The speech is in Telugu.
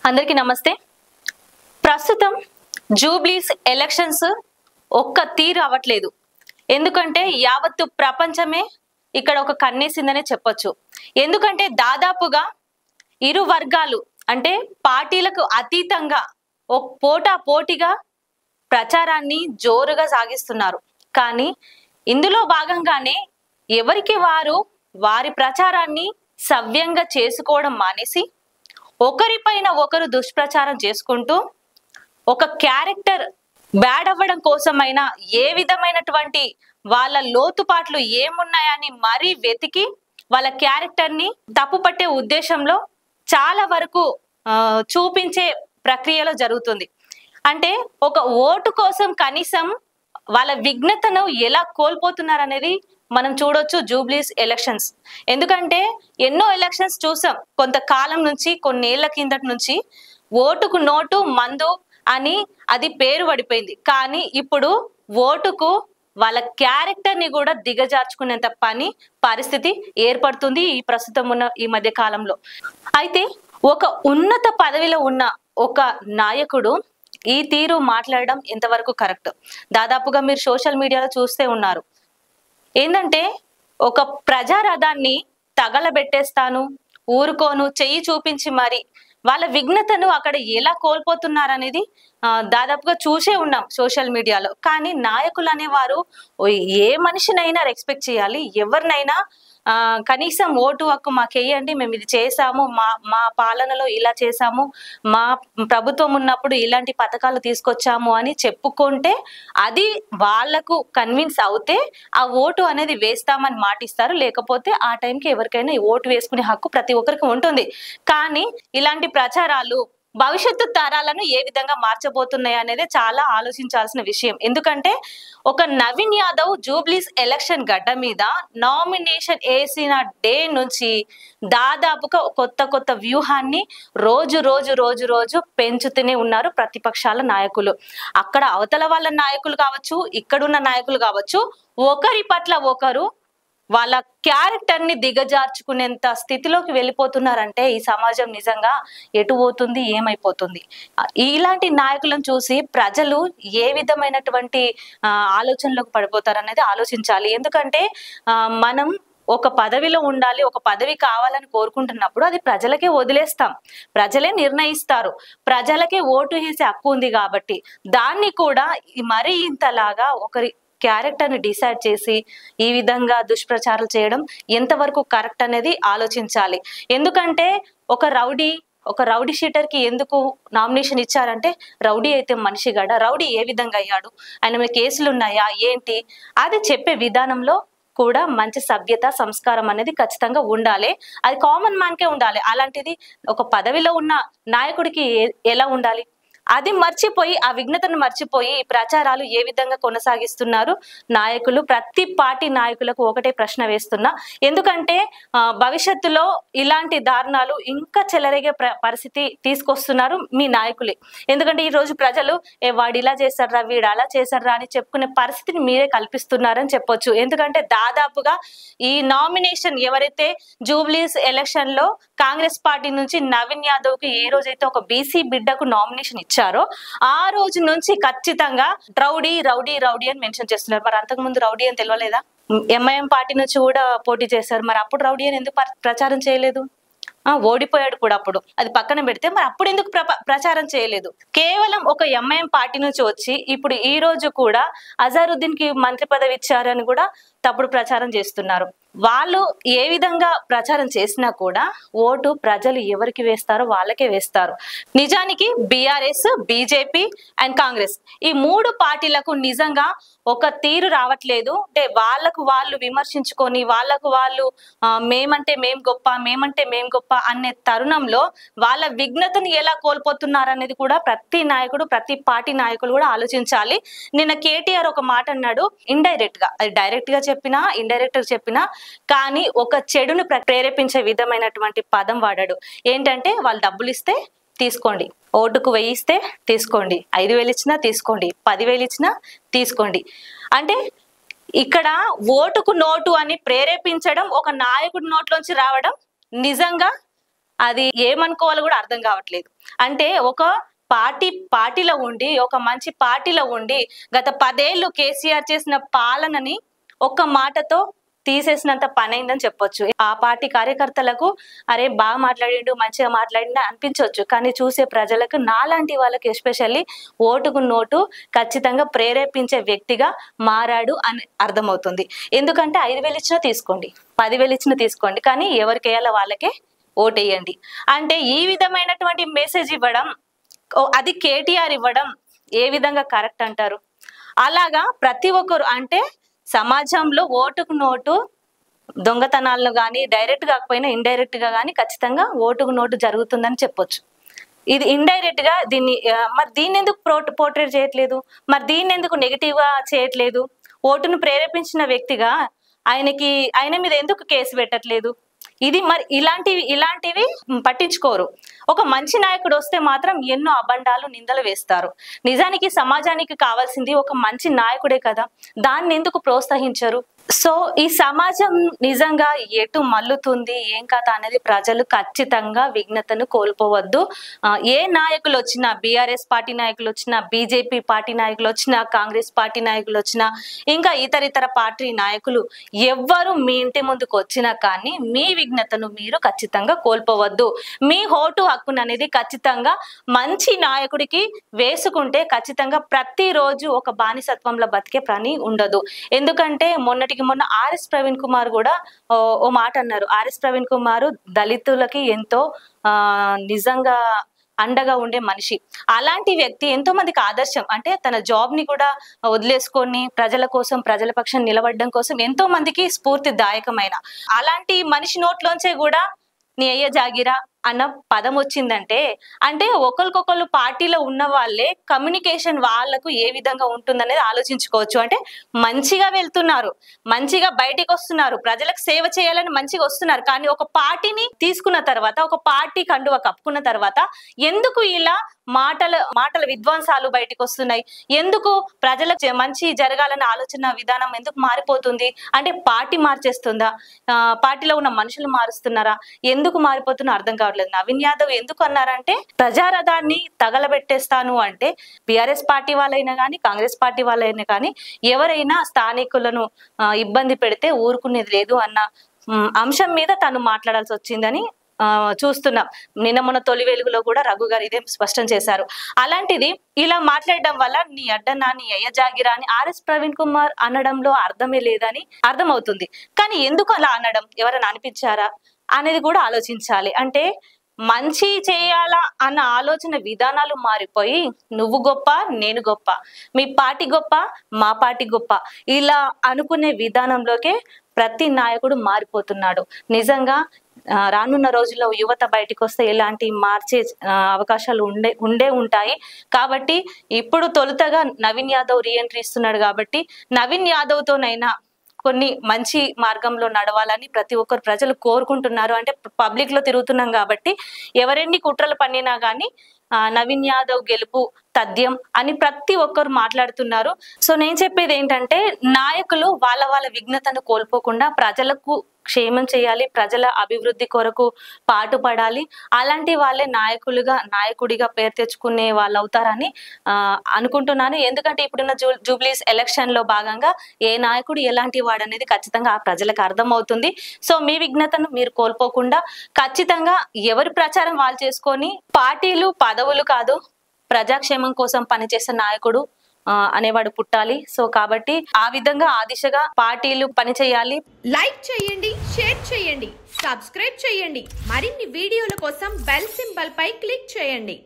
అందరికీ నమస్తే. ప్రస్తుతం జూబ్లీస్ ఎలక్షన్స్ ఒక్క తీరు అవ్వట్లేదు. ఎందుకంటే యావత్తు ప్రపంచమే ఇక్కడ ఒక కన్నేసిందనే చెప్పొచ్చు. ఎందుకంటే దాదాపుగా ఇరు వర్గాలు అంటే పార్టీలకు అతీతంగా పోటాపోటీగా ప్రచారాన్ని జోరుగా సాగిస్తున్నారు. కానీ ఇందులో భాగంగానే ఎవరికి వారు వారి ప్రచారాన్ని సవ్యంగా చేసుకోవడం మానేసి ఒకరిపైన ఒకరు దుష్ప్రచారం చేసుకుంటూ ఒక క్యారెక్టర్ బ్యాడ్ అవ్వడం కోసమైనా ఏ విధమైనటువంటి వాళ్ళ లోతుపాట్లు ఏమున్నాయని మరీ వెతికి వాళ్ళ క్యారెక్టర్ ని తప్పుపట్టే ఉద్దేశంలో చాలా వరకు చూపించే ప్రక్రియలో జరుగుతుంది. అంటే ఒక ఓటు కోసం కనీసం వాళ్ళ విఘ్నతను ఎలా కోల్పోతున్నారనేది మనం చూడొచ్చు జూబ్లీస్ ఎలక్షన్స్. ఎందుకంటే ఎన్నో ఎలక్షన్స్ చూసాం కొంతకాలం నుంచి, కొన్నేళ్ల కిందటి నుంచి. ఓటుకు నోటు మందు అని అది పేరు పడిపోయింది. కానీ ఇప్పుడు ఓటుకు వాళ్ళ క్యారెక్టర్ ని కూడా దిగజార్చుకునేంత పరిస్థితి ఏర్పడుతుంది ఈ ప్రస్తుతం ఉన్న ఈ మధ్య కాలంలో. అయితే ఒక ఉన్నత పదవిలో ఉన్న ఒక నాయకుడు ఈ తీరు మాట్లాడడం ఎంతవరకు కరెక్ట్? దాదాపుగా మీరు సోషల్ మీడియాలో చూస్తే ఉన్నారు. ఏంటంటే ఒక ప్రజారథాన్ని తగలబెట్టేస్తాను, ఊరుకోను, చెయ్యి చూపించి మరి వాళ్ళ విఘ్నతను అక్కడ ఎలా కోల్పోతున్నారనేది దాదాపుగా చూసే ఉన్నాం సోషల్ మీడియాలో. కానీ నాయకులు అనేవారు ఏ మనిషినైనా రెస్పెక్ట్ చేయాలి, ఎవరినైనా కనీసం ఓటు హక్కు మాకేయండి, మేము ఇది చేసాము, మా పాలనలో ఇలా చేసాము, మా ప్రభుత్వం ఉన్నప్పుడు ఇలాంటి పథకాలు తీసుకొచ్చాము అని చెప్పుకుంటే అది వాళ్లకు కన్విన్స్ అవుతే ఆ ఓటు అనేది వేస్తామని మాటిస్తారు. లేకపోతే ఆ టైంకి ఎవరికైనా ఓటు వేసుకునే హక్కు ప్రతి ఒక్కరికి ఉంటుంది. కానీ ఇలాంటి ప్రచారాలు భవిష్యత్తు తరాలను ఏ విధంగా మార్చబోతున్నాయి అనేది చాలా ఆలోచించాల్సిన విషయం. ఎందుకంటే ఒక నవీన్ యాదవ్ జూబ్లీస్ ఎలక్షన్ గడ్డ మీద నామినేషన్ వేసిన డే నుంచి దాదాపుగా కొత్త వ్యూహాన్ని రోజు రోజు రోజు రోజు పెంచుతూనే ఉన్నారు ప్రతిపక్షాల నాయకులు. అక్కడ అవతల వాళ్ళ నాయకులు కావచ్చు, ఇక్కడున్న నాయకులు కావచ్చు, ఒకరి పట్ల ఒకరు వాళ్ళ క్యారెక్టర్ ని దిగజార్చుకునేంత స్థితిలోకి వెళ్ళిపోతున్నారంటే ఈ సమాజం నిజంగా ఎటు పోతుంది, ఏమైపోతుంది? ఇలాంటి నాయకులను చూసి ప్రజలు ఏ విధమైనటువంటి ఆలోచనలోకి పడిపోతారనేది ఆలోచించాలి. ఎందుకంటే మనం ఒక పదవిలో ఉండాలి, ఒక పదవి కావాలని కోరుకుంటున్నప్పుడు అది ప్రజలకే వదిలేస్తాం, ప్రజలే నిర్ణయిస్తారు, ప్రజలకే ఓటు వేసే హక్కు ఉంది. కాబట్టి దాన్ని కూడా మరీ ఇంతలాగా ఒకరి క్యారెక్టర్ ని డిసైడ్ చేసి ఈ విధంగా దుష్ప్రచారాలు చేయడం ఎంతవరకు కరెక్ట్ అనేది ఆలోచించాలి. ఎందుకంటే ఒక రౌడీ షీటర్ కి ఎందుకు నామినేషన్ ఇచ్చారంటే రౌడీ అయితే మనిషి గడ, రౌడీ ఏ విధంగా అయ్యాడు, ఆయన మీద కేసులు ఉన్నాయా ఏంటి అది చెప్పే విధానంలో కూడా మంచి సభ్యత, సంస్కారం అనేది ఖచ్చితంగా ఉండాలి. అది కామన్ మ్యాన్ కే ఉండాలి. అలాంటిది ఒక పదవిలో ఉన్న నాయకుడికి ఎలా ఉండాలి? అది మర్చిపోయి, ఆ విఘ్నతను మర్చిపోయి ఈ ప్రచారాలు ఏ విధంగా కొనసాగిస్తున్నారు నాయకులు? ప్రతి పార్టీ నాయకులకు ఒకటే ప్రశ్న వేస్తున్నా. ఎందుకంటే భవిష్యత్తులో ఇలాంటి దారుణాలు ఇంకా చెలరేగే పరిస్థితి తీసుకొస్తున్నారు మీ నాయకులే. ఎందుకంటే ఈ రోజు ప్రజలు వాడు ఇలా చేశారా, వీడు అలా చేశారా అని చెప్పుకునే పరిస్థితిని మీరే కల్పిస్తున్నారని చెప్పొచ్చు. ఎందుకంటే దాదాపుగా ఈ నామినేషన్ ఎవరైతే జూబ్లీస్ ఎలక్షన్ లో కాంగ్రెస్ పార్టీ నుంచి నవీన్ యాదవ్ కి ఏ రోజైతే ఒక బీసీ బిడ్డకు నామినేషన్ ఇచ్చారో ఆ రోజు నుంచి ఖచ్చితంగా రౌడీ రౌడీ రౌడీ అని మెన్షన్ చేస్తున్నారు. మరి అంతకు ముందు రౌడీ అని తెలియలేదా? ఎంఐఎం పార్టీ నుంచి కూడా పోటీ చేశారు, మరి అప్పుడు రౌడీ అని ఎందుకు ప్రచారం చేయలేదు? ఓడిపోయాడు కూడా అప్పుడు, అది పక్కన పెడితే మరి అప్పుడు ఎందుకు ప్రచారం చేయలేదు? కేవలం ఒక ఎంఐఎం పార్టీ నుంచి వచ్చి ఇప్పుడు ఈ రోజు కూడా అజారుద్దీన్ కి మంత్రి పదవి ఇచ్చారని కూడా తప్పుడు ప్రచారం చేస్తున్నారు. వాళ్ళు ఏ విధంగా ప్రచారం చేసినా కూడా ఓటు ప్రజలు ఎవరికి వేస్తారో వాళ్ళకే వేస్తారు. నిజానికి బీఆర్ఎస్, బీజేపీ అండ్ కాంగ్రెస్ ఈ మూడు పార్టీలకు నిజంగా ఒక తీరు రావట్లేదు. అంటే వాళ్ళకు వాళ్ళు విమర్శించుకొని వాళ్ళకు వాళ్ళు మేమంటే మేం గొప్ప, మేమంటే మేం గొప్ప అనే తరుణంలో వాళ్ళ విఘ్నతను ఎలా కోల్పోతున్నారు అనేది కూడా ప్రతి నాయకుడు, ప్రతి పార్టీ నాయకులు కూడా ఆలోచించాలి. నిన్న కేటీఆర్ ఒక మాట అన్నాడు, ఇండైరెక్ట్ గా, అది డైరెక్ట్ గా చెప్పినా ఇండైరెక్ట్ గా చెప్పినా కానీ ఒక చెడును ప్రేరేపించే విధమైనటువంటి పదం వాడాడు. ఏంటంటే వాళ్ళు డబ్బులు ఇస్తే తీసుకోండి, ఓటుకు 1000 ఇస్తే తీసుకోండి, 5000 ఇచ్చినా తీసుకోండి, 10,000 ఇచ్చినా తీసుకోండి. అంటే ఇక్కడ ఓటుకు నోటు అని ప్రేరేపించడం ఒక నాయకుడి నోట్లోంచి రావడం నిజంగా అది ఏమనుకోవాలో కూడా అర్థం కావట్లేదు. అంటే ఒక పార్టీలో ఉండి, ఒక మంచి పార్టీలో ఉండి గత 10 ఏళ్ళు కేసీఆర్ చేసిన పాలనని ఒక్క మాటతో తీసేసినంత పని అయిందని చెప్పొచ్చు. ఆ పార్టీ కార్యకర్తలకు అరే బాగా మాట్లాడిండు, మంచిగా మాట్లాడిండు అనిపించవచ్చు, కానీ చూసే ప్రజలకు, నాలాంటి వాళ్ళకి ఎస్పెషల్లీ ఓటుకు నోటు ఖచ్చితంగా ప్రేరేపించే వ్యక్తిగా మారాడు అని అర్థమవుతుంది. ఎందుకంటే 5,000 ఇచ్చినా తీసుకోండి, 10,000 ఇచ్చినా తీసుకోండి, కానీ ఎవరికి వేయాలో వాళ్ళకే ఓటేయండి అంటే ఈ విధమైనటువంటి మెసేజ్ ఇవ్వడం, అది కేటీఆర్ ఇవ్వడం ఏ విధంగా కరెక్ట్ అంటారు? అలాగా ప్రతి ఒక్కరు అంటే సమాజంలో ఓటుకు నోటు దొంగతనాలను కానీ డైరెక్ట్ కాకపోయినా ఇండైరెక్ట్ గా కానీ ఖచ్చితంగా ఓటుకు నోటు జరుగుతుందని చెప్పొచ్చు. ఇది ఇండైరెక్ట్ గా మరి దీన్ని ఎందుకు పోర్ట్రేట్ చేయట్లేదు? మరి దీన్ని ఎందుకు నెగిటివ్ గా చేయట్లేదు? ఓటును ప్రేరేపించిన వ్యక్తిగా ఆయన మీద ఎందుకు కేసు పెట్టట్లేదు? ఇది మరి ఇలాంటివి పట్టించుకోరు. ఒక మంచి నాయకుడు వస్తే మాత్రం ఎన్నో అబండాలు, నిందలు వేస్తారు. నిజానికి సమాజానికి కావాల్సింది ఒక మంచి నాయకుడే కదా, దాన్ని ఎందుకు ప్రోత్సహించరు? సో ఈ సమాజం నిజంగా ఎటు మల్లుతుంది, ఏం కథ అనేది ప్రజలు ఖచ్చితంగా విఘ్నతను కోల్పోవద్దు. ఏ నాయకులు వచ్చినా, బీఆర్ఎస్ పార్టీ నాయకులు వచ్చినా, బీజేపీ పార్టీ నాయకులు వచ్చినా, కాంగ్రెస్ పార్టీ నాయకులు వచ్చినా, ఇంకా ఇతర పార్టీ నాయకులు ఎవ్వరు మీ ఇంటి ముందుకు వచ్చినా కానీ మీ విఘ్నతను మీరు ఖచ్చితంగా కోల్పోవద్దు. మీ ఓటు హక్కును అనేది ఖచ్చితంగా మంచి నాయకుడికి వేసుకుంటే ఖచ్చితంగా ప్రతిరోజు ఒక బానిసత్వంలో బతికే పని ఉండదు. ఎందుకంటే మొన్న ఆర్ఎస్ ప్రవీణ్ కుమార్ కూడా ఓ మాట అన్నారు. ఆర్ఎస్ ప్రవీణ్ కుమార్ దళితులకి ఎంతో నిజంగా అండగా ఉండే మనిషి. అలాంటి వ్యక్తి ఎంతో మందికి ఆదర్శం. అంటే తన జాబ్ ని కూడా వదిలేసుకొని ప్రజల కోసం, ప్రజల పక్షం నిలబడడం కోసం ఎంతో మందికి స్ఫూర్తిదాయకమైన అలాంటి మనిషి నోట్లోంచే కూడా నీ అయ్య జాగిరా అన్న పదం వచ్చిందంటే, అంటే ఒకరికొకరు పార్టీలో ఉన్న వాళ్ళే కమ్యూనికేషన్ వాళ్ళకు ఏ విధంగా ఉంటుందనేది ఆలోచించుకోవచ్చు. అంటే మంచిగా వెళ్తున్నారు, మంచిగా బయటికి వస్తున్నారు, ప్రజలకు సేవ చేయాలని మంచిగా వస్తున్నారు, కానీ ఒక పార్టీని తీసుకున్న తర్వాత, ఒక పార్టీ కండువ కప్పుకున్న తర్వాత ఎందుకు ఇలా మాటల విధ్వంసాలు బయటకు వస్తున్నాయి? ఎందుకు ప్రజలకు మంచి జరగాలన్న ఆలోచన విధానం ఎందుకు మారిపోతుంది? అంటే పార్టీ మార్చేస్తుందా? పార్టీలో ఉన్న మనుషులు మారుస్తున్నారా? ఎందుకు మారిపోతున్నా అర్థం కావట్లేదు. నవీన్ యాదవ్ ఎందుకు అన్నారంటే, ప్రజారథాన్ని తగలబెట్టేస్తాను అంటే బీఆర్ఎస్ పార్టీ వాళ్ళైనా కానీ, కాంగ్రెస్ పార్టీ వాళ్ళైనా కానీ ఎవరైనా స్థానికులను ఇబ్బంది పెడితే ఊరుకునేది లేదు అన్న అంశం మీద తను మాట్లాడాల్సి వచ్చిందని చూస్తున్నాం. నిన్న మొన్న తొలి వెలుగులో కూడా రఘు గారు ఇదే స్పష్టం చేశారు. అలాంటిది ఇలా మాట్లాడడం వల్ల నీ అడ్డనా, నీ అయ్య జాగిరా అని ఆర్ఎస్ ప్రవీణ్ కుమార్ అనడంలో అర్థమే లేదని అర్థమవుతుంది. కానీ ఎందుకు అలా అనడం, ఎవరైనా అనిపించారా అనేది కూడా ఆలోచించాలి. అంటే మంచి చేయాలా అన్న ఆలోచన విధానాలు మారిపోయి నువ్వు గొప్ప, నేను గొప్ప, మీ పార్టీ గొప్ప, మా పార్టీ గొప్ప, ఇలా అనుకునే విధానంలోకే ప్రతి నాయకుడు మారిపోతున్నాడు. నిజంగా రానున్న రోజుల్లో యువత బయటకు వస్తే ఇలాంటి మార్చే అవకాశాలు ఉండే ఉంటాయి. కాబట్టి ఇప్పుడు తొలుతగా నవీన్ యాదవ్ రీఎంట్రీ ఇస్తున్నాడు కాబట్టి నవీన్ యాదవ్ తోనైనా కొన్ని మంచి మార్గంలో నడవాలని ప్రతి ఒక్కరు ప్రజలు కోరుకుంటున్నారు. అంటే పబ్లిక్ లో తిరుగుతున్నాం కాబట్టి ఎవరెన్ని కుట్రలు పన్నినా కానీ నవీన్ యాదవ్ గెలుపు తథ్యం అని ప్రతి ఒక్కరు మాట్లాడుతున్నారు. సో నేను చెప్పేది ఏంటంటే, నాయకులు వాళ్ళ విఘ్నతను కోల్పోకుండా ప్రజలకు క్షేమం చేయాలి, ప్రజల అభివృద్ధి కొరకు పాటుపడాలి. అలాంటి వాళ్ళే నాయకుడిగా పేరు తెచ్చుకునే వాళ్ళు అవుతారని అనుకుంటున్నాను. ఎందుకంటే ఇప్పుడున్న జూబ్లీస్ ఎలక్షన్ లో భాగంగా ఏ నాయకుడు ఎలాంటి వాడు అనేది ఖచ్చితంగా ఆ ప్రజలకు అర్థమవుతుంది. సో మీ విఘ్నతను మీరు కోల్పోకుండా ఖచ్చితంగా ఎవరి ప్రచారం వాళ్ళు చేసుకొని, పార్టీలు పదవులు కాదు, ప్రజాక్షేమం కోసం పనిచేసే నాయకుడు అనేవాడు పుట్టాలి. సో కాబట్టి ఆ విధంగా ఆ దిశగా పార్టీలు పనిచేయాలి. లైక్ చేయండి, షేర్ చేయండి, సబ్స్క్రైబ్ చేయండి. మరిన్ని వీడియోల కోసం బెల్ సింబల్ పై క్లిక్ చేయండి.